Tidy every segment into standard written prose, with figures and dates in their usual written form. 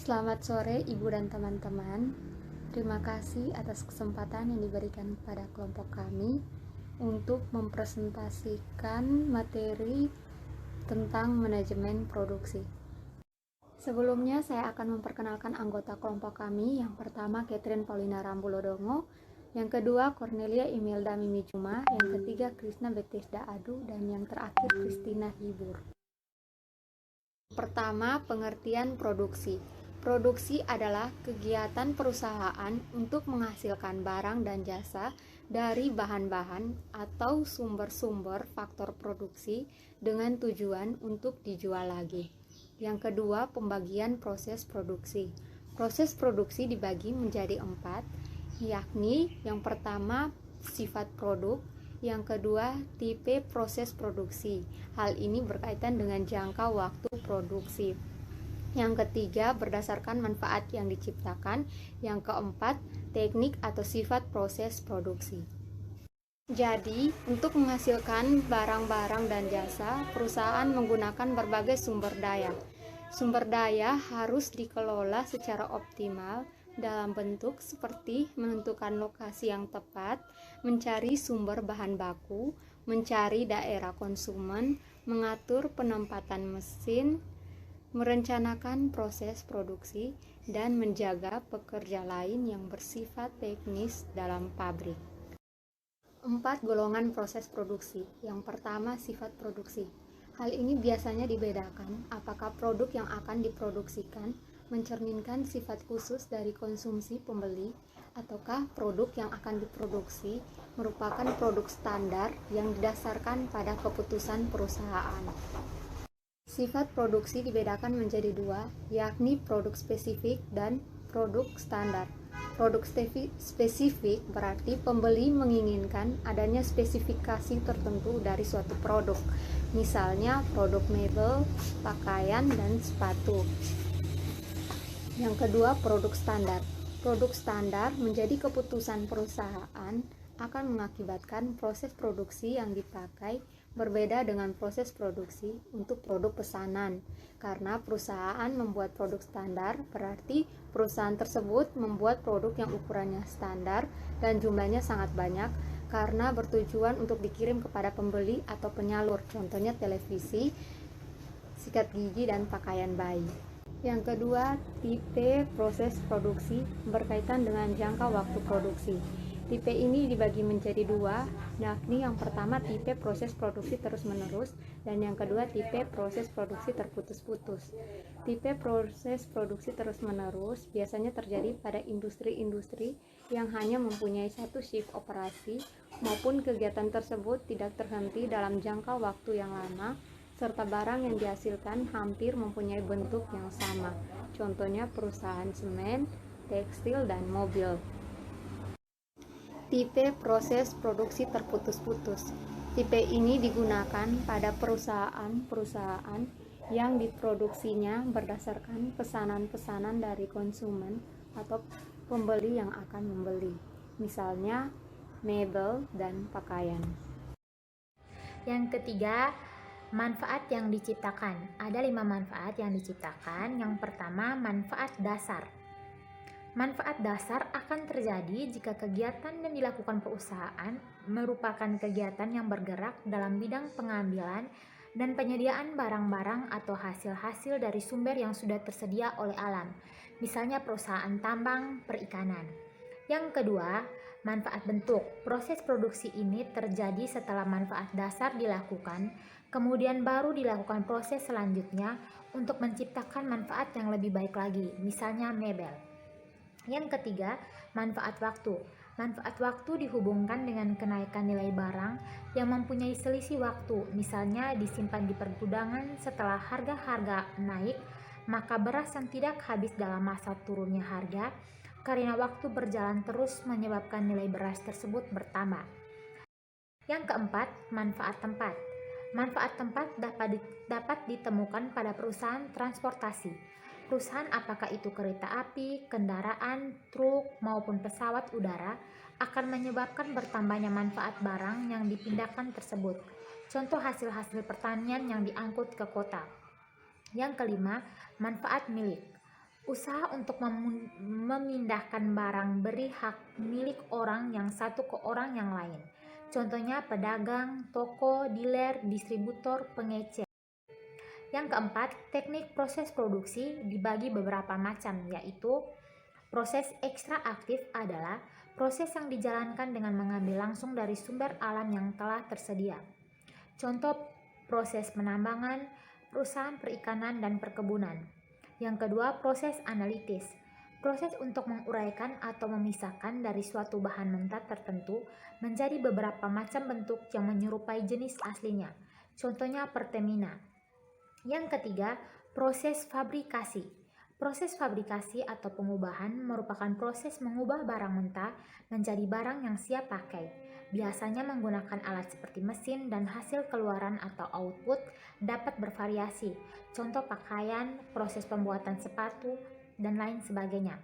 Selamat sore Ibu dan teman-teman. Terima kasih atas kesempatan yang diberikan kepada kelompok kami untuk mempresentasikan materi tentang manajemen produksi. Sebelumnya saya akan memperkenalkan anggota kelompok kami. Yang pertama Catherine Paulina Rambulodongo, yang kedua Cornelia Imelda Mimijuma, yang ketiga Krishna Bethesda Adu, dan yang terakhir Christina Hibur. Pertama, pengertian produksi. Produksi adalah kegiatan perusahaan untuk menghasilkan barang dan jasa dari bahan-bahan atau sumber-sumber faktor produksi dengan tujuan untuk dijual lagi. Yang kedua, pembagian proses produksi. Proses produksi dibagi menjadi 4, yakni yang pertama sifat produk, yang kedua tipe proses produksi. Hal ini berkaitan dengan jangka waktu produksi. Yang ketiga, berdasarkan manfaat yang diciptakan. Yang keempat, teknik atau sifat proses produksi. Jadi, untuk menghasilkan barang-barang dan jasa, perusahaan menggunakan berbagai sumber daya. Sumber daya harus dikelola secara optimal dalam bentuk seperti menentukan lokasi yang tepat, mencari sumber bahan baku, mencari daerah konsumen, mengatur penempatan mesin, merencanakan proses produksi, dan menjaga pekerja lain yang bersifat teknis dalam pabrik. 4 golongan proses produksi. Yang pertama, sifat produksi. Hal ini biasanya dibedakan apakah produk yang akan diproduksikan mencerminkan sifat khusus dari konsumsi pembeli, ataukah produk yang akan diproduksi merupakan produk standar yang didasarkan pada keputusan perusahaan. Sifat produksi dibedakan menjadi 2, yakni produk spesifik dan produk standar. Produk spesifik berarti pembeli menginginkan adanya spesifikasi tertentu dari suatu produk, misalnya produk mebel, pakaian, dan sepatu. Yang kedua, produk standar. Produk standar menjadi keputusan perusahaan akan mengakibatkan proses produksi yang dipakai berbeda dengan proses produksi untuk produk pesanan. Karena perusahaan membuat produk standar, berarti perusahaan tersebut membuat produk yang ukurannya standar dan jumlahnya sangat banyak karena bertujuan untuk dikirim kepada pembeli atau penyalur, contohnya televisi, sikat gigi, dan pakaian bayi. Yang kedua, tipe proses produksi berkaitan dengan jangka waktu produksi. Tipe ini dibagi menjadi 2, yakni yang pertama tipe proses produksi terus-menerus, dan yang kedua tipe proses produksi terputus-putus. Tipe proses produksi terus-menerus biasanya terjadi pada industri-industri yang hanya mempunyai satu shift operasi, maupun kegiatan tersebut tidak terhenti dalam jangka waktu yang lama, serta barang yang dihasilkan hampir mempunyai bentuk yang sama, contohnya perusahaan semen, tekstil, dan mobil. Tipe proses produksi terputus-putus. Tipe ini digunakan pada perusahaan-perusahaan yang diproduksinya berdasarkan pesanan-pesanan dari konsumen atau pembeli yang akan membeli, misalnya mebel dan pakaian. Yang ketiga, manfaat yang diciptakan. Ada 5 manfaat yang diciptakan. Yang pertama, manfaat dasar. Manfaat dasar akan terjadi jika kegiatan yang dilakukan perusahaan merupakan kegiatan yang bergerak dalam bidang pengambilan dan penyediaan barang-barang atau hasil-hasil dari sumber yang sudah tersedia oleh alam, misalnya perusahaan tambang, perikanan. Yang kedua, manfaat bentuk. Proses produksi ini terjadi setelah manfaat dasar dilakukan, kemudian baru dilakukan proses selanjutnya untuk menciptakan manfaat yang lebih baik lagi, misalnya mebel. Yang ketiga, manfaat waktu. Manfaat waktu dihubungkan dengan kenaikan nilai barang yang mempunyai selisih waktu, misalnya disimpan di pergudangan setelah harga-harga naik, maka beras yang tidak habis dalam masa turunnya harga karena waktu berjalan terus menyebabkan nilai beras tersebut bertambah. Yang keempat, manfaat tempat. Manfaat tempat dapat ditemukan pada perusahaan transportasi. Perusahaan apakah itu kereta api, kendaraan, truk, maupun pesawat udara akan menyebabkan bertambahnya manfaat barang yang dipindahkan tersebut. Contoh hasil-hasil pertanian yang diangkut ke kota. Yang kelima, manfaat milik. Usaha untuk memindahkan barang beri hak milik orang yang satu ke orang yang lain. Contohnya pedagang, toko, dealer, distributor, pengecer. Yang keempat, teknik proses produksi dibagi beberapa macam, yaitu proses ekstraaktif adalah proses yang dijalankan dengan mengambil langsung dari sumber alam yang telah tersedia. Contoh proses penambangan, perusahaan perikanan dan perkebunan. Yang kedua, proses analitis. Proses untuk menguraikan atau memisahkan dari suatu bahan mentah tertentu menjadi beberapa macam bentuk yang menyerupai jenis aslinya. Contohnya pertamina. Yang ketiga, proses fabrikasi. Proses fabrikasi atau pengubahan merupakan proses mengubah barang mentah menjadi barang yang siap pakai. Biasanya menggunakan alat seperti mesin dan hasil keluaran atau output dapat bervariasi. Contoh pakaian, proses pembuatan sepatu, dan lain sebagainya.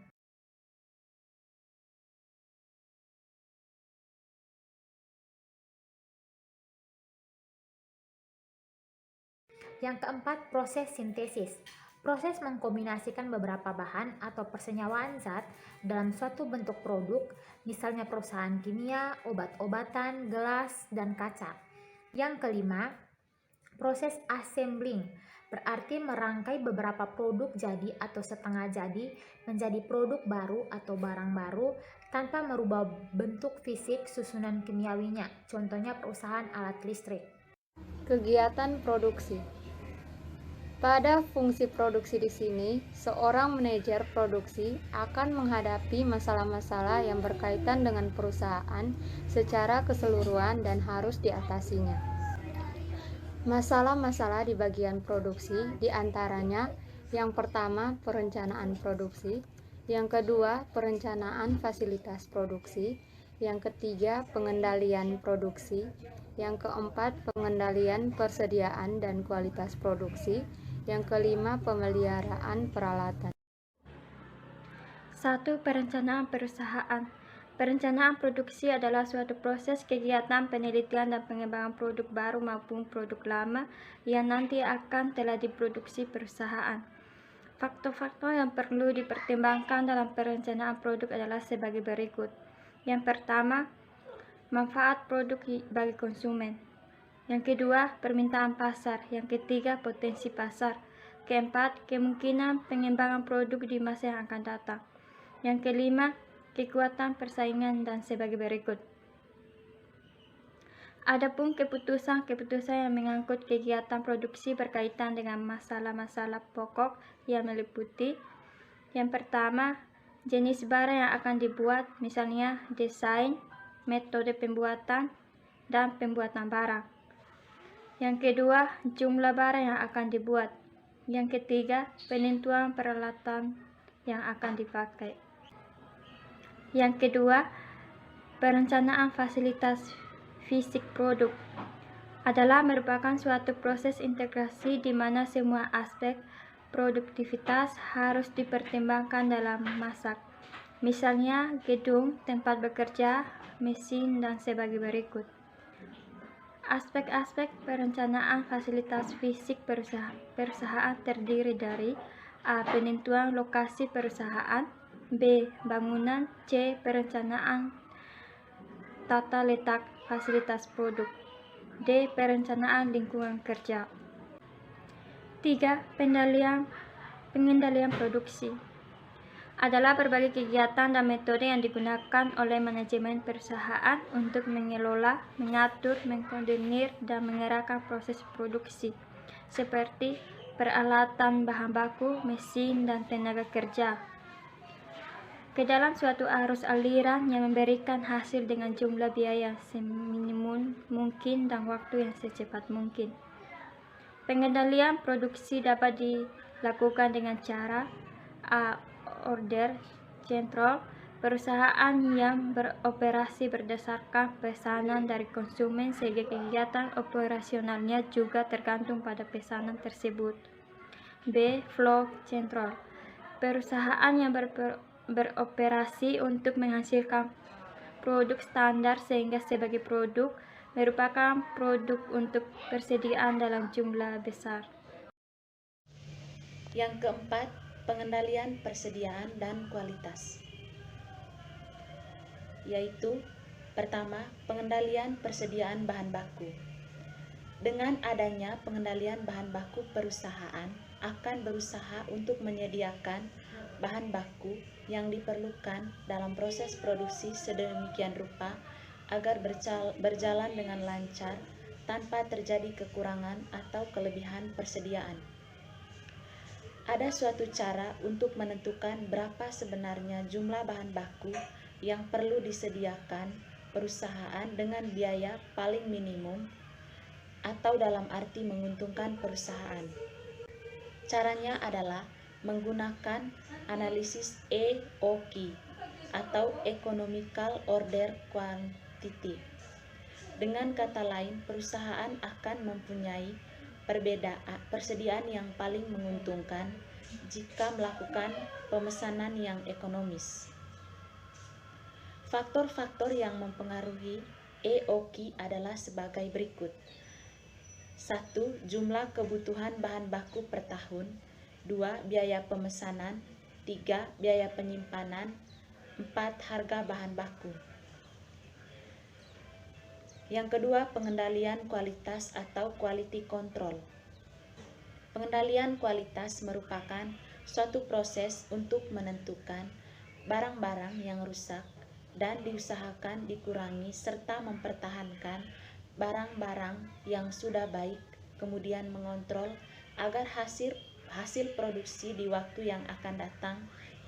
Yang keempat, proses sintesis. Proses mengkombinasikan beberapa bahan atau persenyawaan zat dalam suatu bentuk produk, misalnya perusahaan kimia, obat-obatan, gelas, dan kaca. Yang kelima, proses assembling. Berarti merangkai beberapa produk jadi atau setengah jadi menjadi produk baru atau barang baru tanpa merubah bentuk fisik susunan kimiawinya. Contohnya perusahaan alat listrik. Kegiatan produksi. Pada fungsi produksi di sini, seorang manajer produksi akan menghadapi masalah-masalah yang berkaitan dengan perusahaan secara keseluruhan dan harus diatasinya. Masalah-masalah di bagian produksi diantaranya yang pertama perencanaan produksi, yang kedua perencanaan fasilitas produksi, yang ketiga pengendalian produksi, yang keempat pengendalian persediaan dan kualitas produksi, yang kelima pemeliharaan peralatan. 1. Perencanaan perusahaan. Perencanaan produksi adalah suatu proses kegiatan penelitian dan pengembangan produk baru maupun produk lama yang nanti akan telah diproduksi perusahaan. Faktor-faktor yang perlu dipertimbangkan dalam perencanaan produk adalah sebagai berikut. Yang pertama, manfaat produk bagi konsumen. Yang kedua, permintaan pasar. Yang ketiga, potensi pasar. Keempat, kemungkinan pengembangan produk di masa yang akan datang. Yang kelima, kekuatan persaingan dan sebagai berikut. Adapun keputusan-keputusan yang mengangkut kegiatan produksi berkaitan dengan masalah-masalah pokok yang meliputi yang pertama, jenis barang yang akan dibuat, misalnya desain, metode pembuatan, dan pembuatan barang. Yang kedua, jumlah barang yang akan dibuat. Yang ketiga, penentuan peralatan yang akan dipakai. Yang kedua, perencanaan fasilitas fisik produk adalah merupakan suatu proses integrasi di mana semua aspek produktivitas harus dipertimbangkan dalam masak. Misalnya gedung, tempat bekerja, mesin, dan sebagai berikut. Aspek-aspek perencanaan fasilitas fisik perusahaan terdiri dari A. Penentuan lokasi perusahaan, B. Bangunan, C. Perencanaan tata letak fasilitas produk, D. Perencanaan lingkungan kerja. 3. Pengendalian produksi adalah berbagai kegiatan dan metode yang digunakan oleh manajemen perusahaan untuk mengelola, mengatur, mengkoordinir, dan mengerahkan proses produksi, seperti peralatan bahan baku, mesin, dan tenaga kerja, ke dalam suatu arus aliran yang memberikan hasil dengan jumlah biaya seminimum mungkin dan waktu yang secepat mungkin. Pengendalian produksi dapat dilakukan dengan cara A. Order control. Perusahaan yang beroperasi berdasarkan pesanan dari konsumen sehingga kegiatan operasionalnya juga tergantung pada pesanan tersebut. B. Flow control. Perusahaan yang beroperasi untuk menghasilkan produk standar sehingga sebagai produk merupakan produk untuk persediaan dalam jumlah besar. Yang keempat, pengendalian persediaan dan kualitas, yaitu pertama, pengendalian persediaan bahan baku. Dengan adanya pengendalian bahan baku, perusahaan akan berusaha untuk menyediakan bahan baku yang diperlukan dalam proses produksi sedemikian rupa agar berjalan dengan lancar tanpa terjadi kekurangan atau kelebihan persediaan. Ada suatu cara untuk menentukan berapa sebenarnya jumlah bahan baku yang perlu disediakan perusahaan dengan biaya paling minimum atau dalam arti menguntungkan perusahaan. Caranya adalah menggunakan analisis EOQ atau Economical Order Quantity. Dengan kata lain, perusahaan akan mempunyai persediaan yang paling menguntungkan jika melakukan pemesanan yang ekonomis. Faktor-faktor yang mempengaruhi EOQ adalah sebagai berikut. 1. Jumlah kebutuhan bahan baku per tahun. 2. Biaya pemesanan. 3. Biaya penyimpanan. 4. Harga bahan baku. Yang kedua, pengendalian kualitas atau quality control. Pengendalian kualitas merupakan suatu proses untuk menentukan barang-barang yang rusak dan diusahakan dikurangi serta mempertahankan barang-barang yang sudah baik, kemudian mengontrol agar hasil produksi di waktu yang akan datang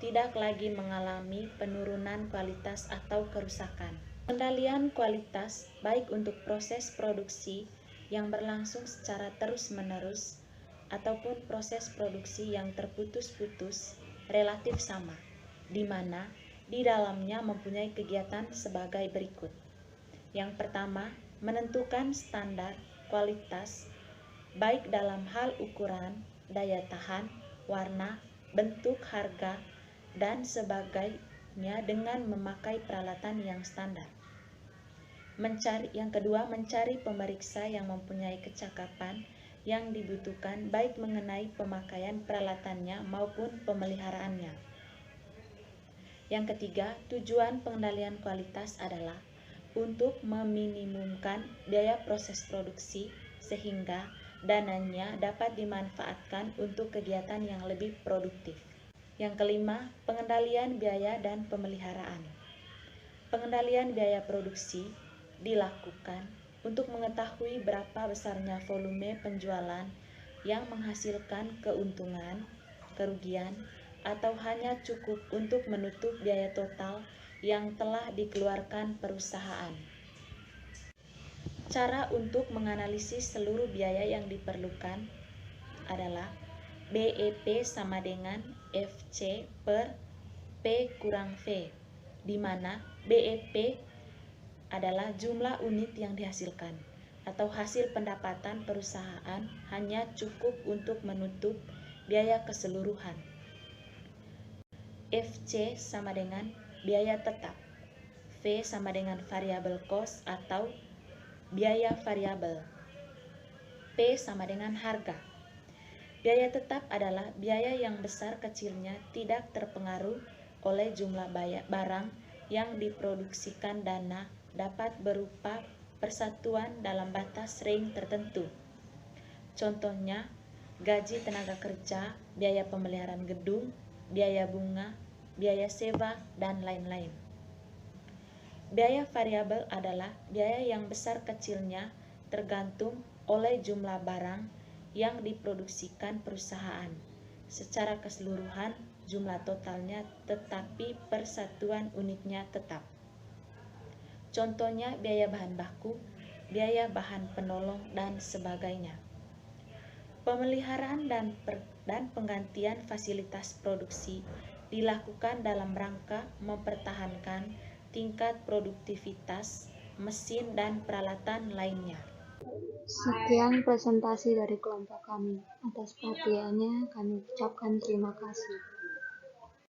tidak lagi mengalami penurunan kualitas atau kerusakan. Pengendalian kualitas baik untuk proses produksi yang berlangsung secara terus-menerus ataupun proses produksi yang terputus-putus relatif sama, di mana di dalamnya mempunyai kegiatan sebagai berikut. Yang pertama, menentukan standar kualitas baik dalam hal ukuran, daya tahan, warna, bentuk, harga, dan sebagainya dengan memakai peralatan yang standar. Yang kedua, mencari pemeriksa yang mempunyai kecakapan yang dibutuhkan baik mengenai pemakaian peralatannya maupun pemeliharaannya. Yang ketiga, tujuan pengendalian kualitas adalah untuk meminimumkan biaya proses produksi sehingga dananya dapat dimanfaatkan untuk kegiatan yang lebih produktif. Yang kelima, pengendalian biaya dan pemeliharaan. Pengendalian biaya produksi dilakukan untuk mengetahui berapa besarnya volume penjualan yang menghasilkan keuntungan, kerugian, atau hanya cukup untuk menutup biaya total yang telah dikeluarkan perusahaan. Cara untuk menganalisis seluruh biaya yang diperlukan adalah BEP sama dengan FC per P kurang V, di mana BEP adalah jumlah unit yang dihasilkan atau hasil pendapatan perusahaan hanya cukup untuk menutup biaya keseluruhan. FC sama dengan biaya tetap, V sama dengan variable cost atau biaya variabel, P sama dengan harga. Biaya tetap adalah biaya yang besar kecilnya tidak terpengaruh oleh jumlah barang yang diproduksikan. Dana dapat berupa persatuan dalam batas range tertentu. Contohnya, gaji tenaga kerja, biaya pemeliharaan gedung, biaya bunga, biaya sewa, dan lain-lain. Biaya variabel adalah biaya yang besar kecilnya tergantung oleh jumlah barang yang diproduksikan perusahaan. Secara keseluruhan, jumlah totalnya tetapi persatuan unitnya tetap. Contohnya biaya bahan baku, biaya bahan penolong, dan sebagainya. Pemeliharaan dan penggantian fasilitas produksi dilakukan dalam rangka mempertahankan tingkat produktivitas mesin dan peralatan lainnya. Sekian presentasi dari kelompok kami. Atas perhatiannya kami ucapkan terima kasih.